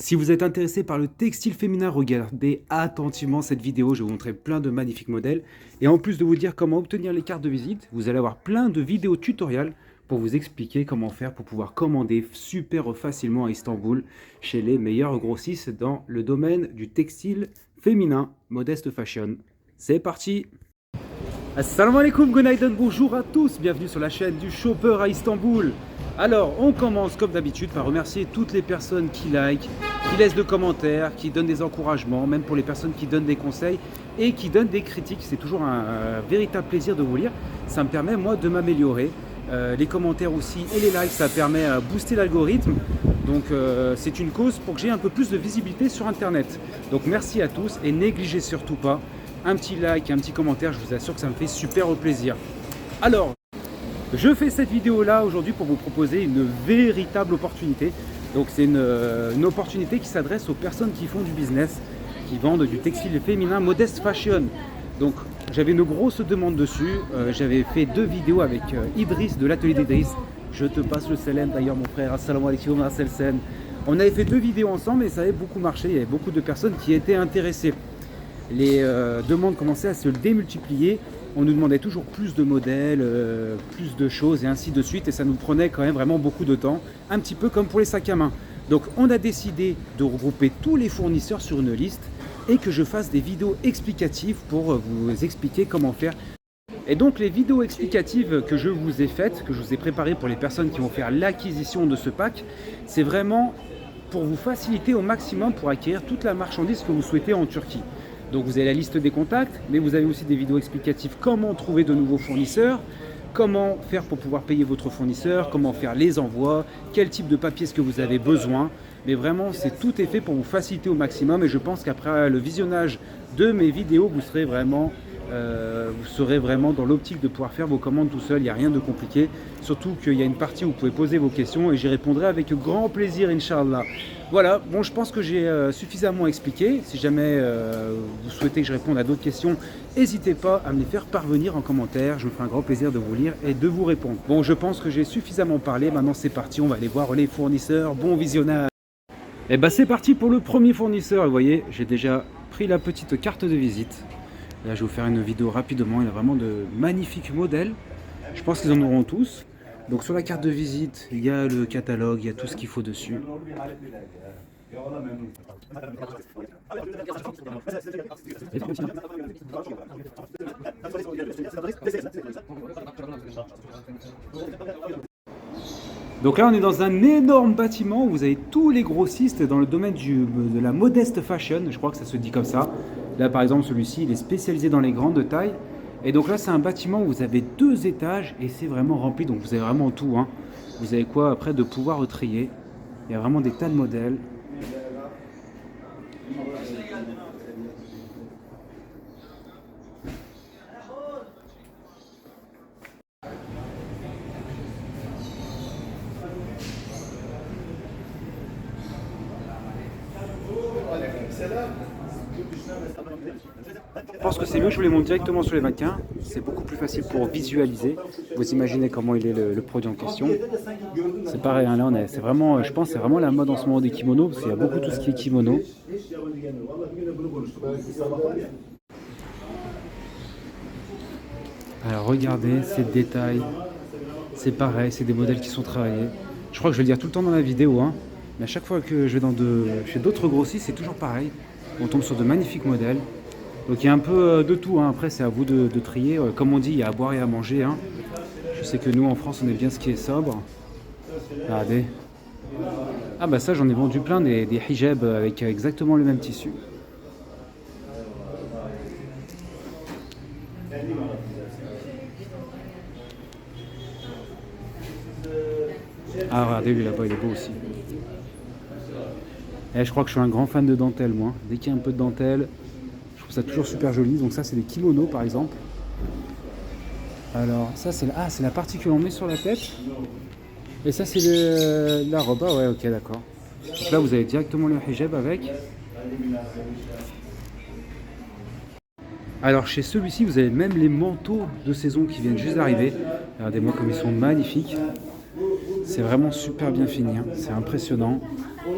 Si vous êtes intéressé par le textile féminin, regardez attentivement cette vidéo. Je vais vous montrer plein de magnifiques modèles. Et en plus de vous dire comment obtenir les cartes de visite, vous allez avoir plein de vidéos tutoriels pour vous expliquer comment faire pour pouvoir commander super facilement à Istanbul chez les meilleurs grossistes dans le domaine du textile féminin, Modest Fashion. C'est parti! Assalamu alaikum, Gonaïden, bonjour à tous, bienvenue sur la chaîne du Shopper à Istanbul. Alors, on commence comme d'habitude par remercier toutes les personnes qui like, qui laissent de commentaires, qui donnent des encouragements, même pour les personnes qui donnent des conseils et qui donnent des critiques. C'est toujours un véritable plaisir de vous lire, ça me permet moi de m'améliorer. Les commentaires aussi et les likes, ça permet à booster l'algorithme. Donc c'est une cause pour que j'ai un peu plus de visibilité sur internet. Donc merci à tous et négligez surtout pas un petit like, un petit commentaire, je vous assure que ça me fait super plaisir. Alors, je fais cette vidéo là aujourd'hui pour vous proposer une véritable opportunité. Donc c'est une opportunité qui s'adresse aux personnes qui font du business, qui vendent du textile féminin Modest Fashion. Donc j'avais une grosse demande dessus, j'avais fait 2 vidéos avec Idriss de l'atelier d'Idriss. Je te passe le salam d'ailleurs mon frère, assalamu alaikum wa sallam. On avait fait 2 vidéos ensemble et ça avait beaucoup marché, il y avait beaucoup de personnes qui étaient intéressées. Les demandes commençaient à se démultiplier, on nous demandait toujours plus de modèles, plus de choses et ainsi de suite, et ça nous prenait quand même vraiment beaucoup de temps, un petit peu comme pour les sacs à main. Donc on a décidé de regrouper tous les fournisseurs sur une liste et que je fasse des vidéos explicatives pour vous expliquer comment faire. Et donc les vidéos explicatives que je vous ai faites, que je vous ai préparées pour les personnes qui vont faire l'acquisition de ce pack, c'est vraiment pour vous faciliter au maximum pour acquérir toute la marchandise que vous souhaitez en Turquie. Donc vous avez la liste des contacts, mais vous avez aussi des vidéos explicatives comment trouver de nouveaux fournisseurs, comment faire pour pouvoir payer votre fournisseur, comment faire les envois, quel type de papier est-ce que vous avez besoin. Mais vraiment, tout est fait pour vous faciliter au maximum et je pense qu'après le visionnage de mes vidéos, vous serez vraiment dans l'optique de pouvoir faire vos commandes tout seul, il n'y a rien de compliqué. Surtout qu'il y a une partie où vous pouvez poser vos questions et j'y répondrai avec grand plaisir, Inch'Allah. Voilà, bon, je pense que j'ai suffisamment expliqué. Si jamais vous souhaitez que je réponde à d'autres questions, n'hésitez pas à me les faire parvenir en commentaire. Je me ferai un grand plaisir de vous lire et de vous répondre. Bon, je pense que j'ai suffisamment parlé. Maintenant, c'est parti. On va aller voir les fournisseurs. Bon visionnage. Et ben, c'est parti pour le premier fournisseur. Vous voyez, j'ai déjà pris la petite carte de visite. Là, je vais vous faire une vidéo rapidement. Il y a vraiment de magnifiques modèles. Je pense qu'ils en auront tous. Donc sur la carte de visite, il y a le catalogue, il y a tout ce qu'il faut dessus. Donc là, on est dans un énorme bâtiment où vous avez tous les grossistes dans le domaine de la modest fashion. Je crois que ça se dit comme ça. Là, par exemple, celui-ci, il est spécialisé dans les grandes tailles. Et donc là, c'est un bâtiment où vous avez 2 étages et c'est vraiment rempli. Donc vous avez vraiment tout, hein. Vous avez quoi après de pouvoir trier. Il y a vraiment des tas de modèles. Je pense que c'est mieux, je vous les montre directement sur les mannequins. C'est beaucoup plus facile pour visualiser. Vous imaginez comment il est le produit en question. C'est pareil, hein, là c'est vraiment, je pense, c'est vraiment la mode en ce moment des kimonos, parce qu'il y a beaucoup tout ce qui est kimono. Alors regardez ces détails. C'est pareil, c'est des modèles qui sont travaillés. Je crois que je vais le dire tout le temps dans la vidéo, hein, mais à chaque fois que je vais chez d'autres grossistes, c'est toujours pareil. On tombe sur de magnifiques modèles. Donc il y a un peu de tout, hein. Après c'est à vous de trier. Comme on dit, il y a à boire et à manger, hein. Je sais que nous en France on est bien ce qui est sobre. Regardez. Ah bah ça j'en ai vendu plein, des hijabs avec exactement le même tissu. Ah regardez lui là-bas, il est beau aussi. Et je crois que je suis un grand fan de dentelle moi. Dès qu'il y a un peu de dentelle, je trouve ça toujours super joli. Donc ça c'est des kimonos par exemple. Alors ça c'est la partie que l'on met sur la tête. Et ça c'est la robe. Ah ouais, ok, d'accord. Donc là vous avez directement le hijab avec. Alors chez celui-ci vous avez même les manteaux de saison qui viennent juste d'arriver. Regardez-moi comme ils sont magnifiques. C'est vraiment super bien fini, hein. C'est impressionnant.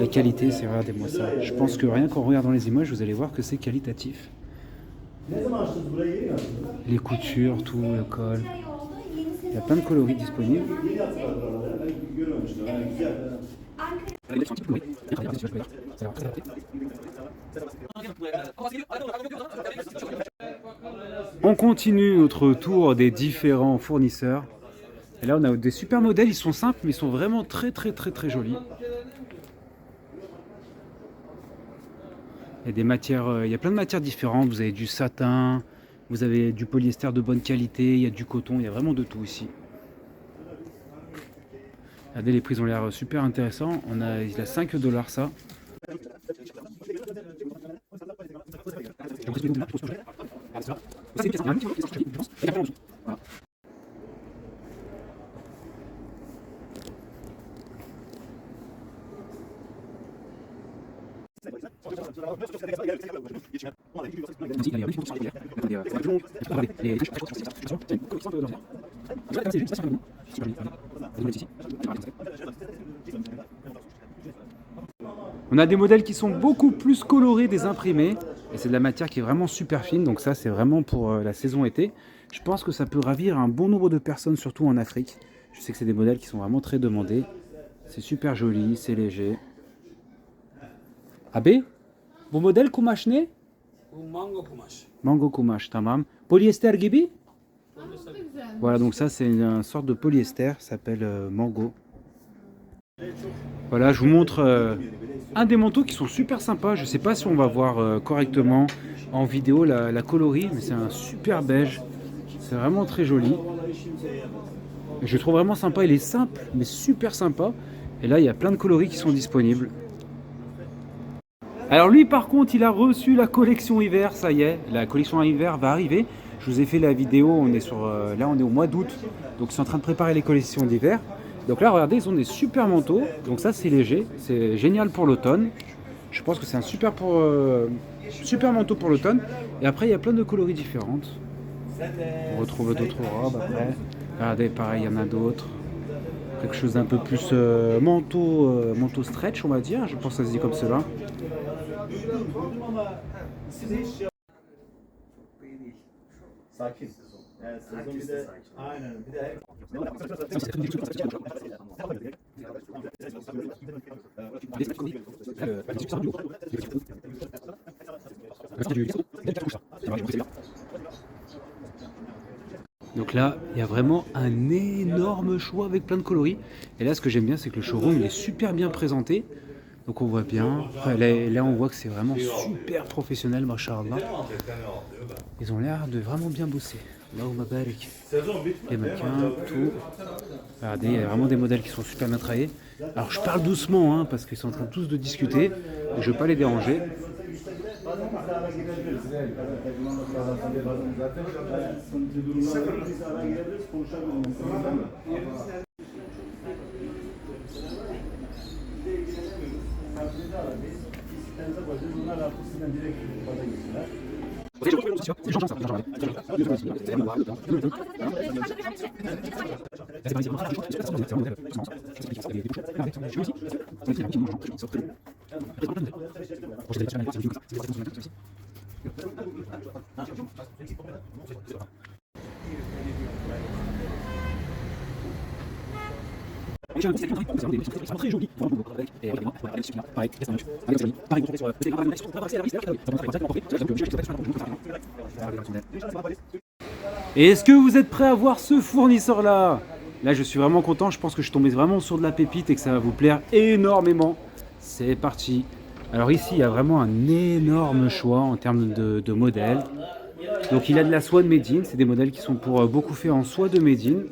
La qualité, c'est regardez-moi ça. Je pense que rien qu'en regardant les images, vous allez voir que c'est qualitatif. Les coutures, tout, le col. Il y a plein de coloris disponibles. On continue notre tour des différents fournisseurs. Et là, on a des super modèles. Ils sont simples, mais ils sont vraiment très jolis. Il y a des matières, il y a plein de matières différentes. Vous avez du satin, vous avez du polyester de bonne qualité, il y a du coton, il y a vraiment de tout ici. Regardez, les prix ont l'air super intéressants. Il a 5 $ ça. On a des modèles qui sont beaucoup plus colorés des imprimés et c'est de la matière qui est vraiment super fine, donc ça c'est vraiment pour la saison été. Je pense que ça peut ravir un bon nombre de personnes, surtout en Afrique. Je sais que c'est des modèles qui sont vraiment très demandés. C'est super joli, c'est léger. Abe, bu model kumaş ne? Bu mango kumaş. Mango kumaş, tamam. Polyester gibi? Voilà, donc ça c'est une sorte de polyester, ça s'appelle mango. Voilà, je vous montre un des manteaux qui sont super sympas. Je sais pas si on va voir correctement en vidéo la coloris, mais c'est un super beige. C'est vraiment très joli. Et je le trouve vraiment sympa, il est simple, mais super sympa. Et là, il y a plein de coloris qui sont disponibles. Alors lui, par contre, il a reçu la collection hiver, ça y est. La collection hiver va arriver. Je vous ai fait la vidéo, on est là on est au mois d'août. Donc c'est en train de préparer les collections d'hiver. Donc là, regardez, ils ont des super manteaux. Donc ça, c'est léger. C'est génial pour l'automne. Je pense que c'est un super manteau pour l'automne. Et après, il y a plein de coloris différentes. On retrouve d'autres robes après. Regardez, pareil, il y en a d'autres. Quelque chose d'un peu plus manteau stretch, on va dire. Je pense que ça se dit comme cela. Sakin. Yani sezon bir de aynen bir de Donc là, il y a vraiment un énorme choix avec plein de coloris. Et là, ce que j'aime bien, c'est que le showroom, il est super bien présenté. Donc on voit bien. Là, on voit que c'est vraiment super professionnel, machallah. Ils ont l'air de vraiment bien bosser. Là, on barik. Les mannequins, tout. Regardez, il y a vraiment des modèles qui sont super bien travaillés. Alors je parle doucement, hein, parce qu'ils sont en train tous de discuter. Et je ne veux pas les déranger. Très joli. Et est-ce que vous êtes prêts à voir ce fournisseur là? Là je suis vraiment content, je pense que je suis tombé vraiment sur de la pépite et que ça va vous plaire énormément. C'est parti. Alors ici il y a vraiment un énorme choix en termes de modèles. Donc il a de la soie de Médine, c'est des modèles qui sont pour beaucoup faits en soie de Médine.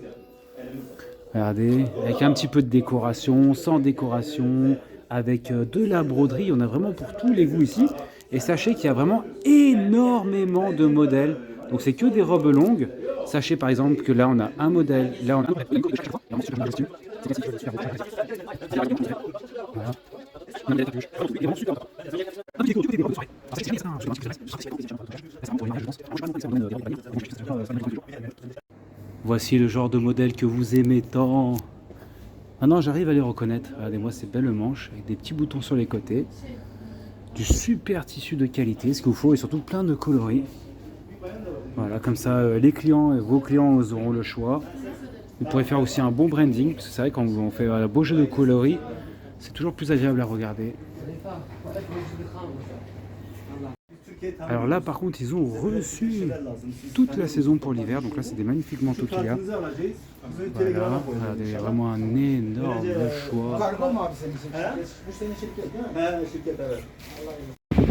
Regardez, avec un petit peu de décoration, sans décoration, avec de la broderie, on a vraiment pour tous les goûts ici. Et sachez qu'il y a vraiment énormément de modèles. Donc c'est que des robes longues. Sachez par exemple que là on a un modèle, là on a un Voici le genre de modèle que vous aimez tant. Maintenant, j'arrive à les reconnaître. Regardez-moi ces belles manches avec des petits boutons sur les côtés. Du super tissu de qualité, ce qu'il vous faut, et surtout plein de coloris. Voilà, comme ça, les clients et vos clients auront le choix. Vous pourrez faire aussi un bon branding, parce que c'est vrai, quand on fait un beau jeu de coloris, c'est toujours plus agréable à regarder. Alors là, par contre, ils ont reçu toute la saison pour l'hiver. Donc là, c'est des magnifiques manteaux qu'il y a. Voilà, regardez, vraiment un énorme choix.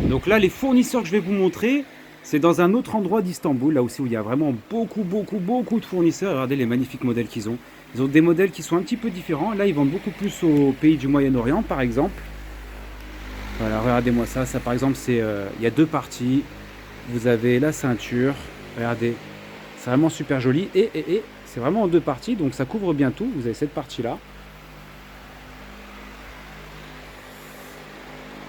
Donc là, les fournisseurs que je vais vous montrer, c'est dans un autre endroit d'Istanbul, là aussi où il y a vraiment beaucoup de fournisseurs. Regardez les magnifiques modèles qu'ils ont. Ils ont des modèles qui sont un petit peu différents. Là, ils vendent beaucoup plus aux pays du Moyen-Orient, par exemple. Voilà, regardez-moi ça. Ça, par exemple, c'est, il y a deux parties. Vous avez la ceinture. Regardez, c'est vraiment super joli. Et c'est vraiment en deux parties, donc ça couvre bien tout. Vous avez cette partie-là.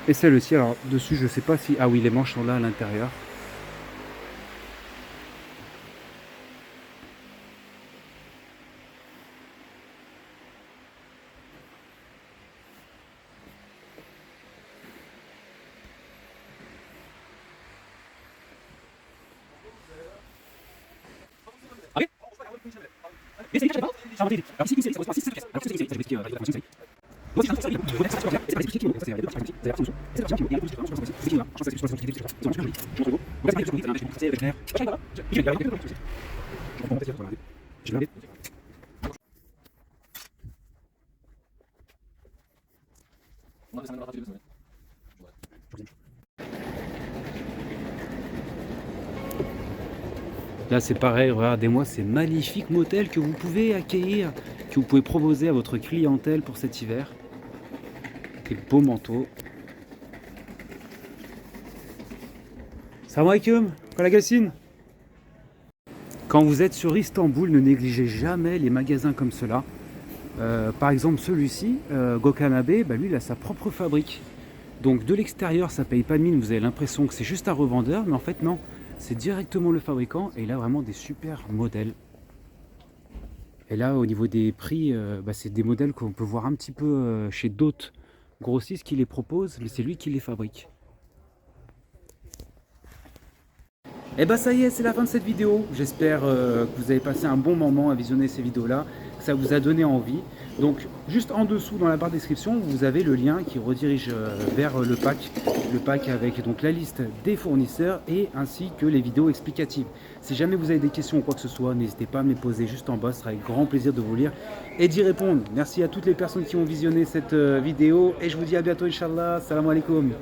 Et celle-ci, alors dessus, je sais pas si... Ah oui, les manches sont là à l'intérieur. Là c'est pareil, regardez-moi ces magnifiques modèles que vous pouvez accueillir, que vous pouvez proposer à votre clientèle pour cet hiver. Des beaux manteaux. Salam alaikum, Kalagassine. Quand vous êtes sur Istanbul, ne négligez jamais les magasins comme cela. Par exemple celui-ci, Gökhan Bey, lui il a sa propre fabrique. Donc de l'extérieur ça paye pas de mine, vous avez l'impression que c'est juste un revendeur, mais en fait non. C'est directement le fabricant et il a vraiment des super modèles. Et là, au niveau des prix, c'est des modèles qu'on peut voir un petit peu chez d'autres grossistes qui les proposent, mais c'est lui qui les fabrique. Et bah ça y est, c'est la fin de cette vidéo. J'espère que vous avez passé un bon moment à visionner ces vidéos-là, que ça vous a donné envie. Donc juste en dessous dans la barre de description, vous avez le lien qui redirige vers le pack avec donc la liste des fournisseurs et ainsi que les vidéos explicatives. Si jamais vous avez des questions ou quoi que ce soit, n'hésitez pas à me les poser juste en bas, ce sera avec grand plaisir de vous lire et d'y répondre. Merci à toutes les personnes qui ont visionné cette vidéo et je vous dis à bientôt Inch'Allah. Salam alaikum.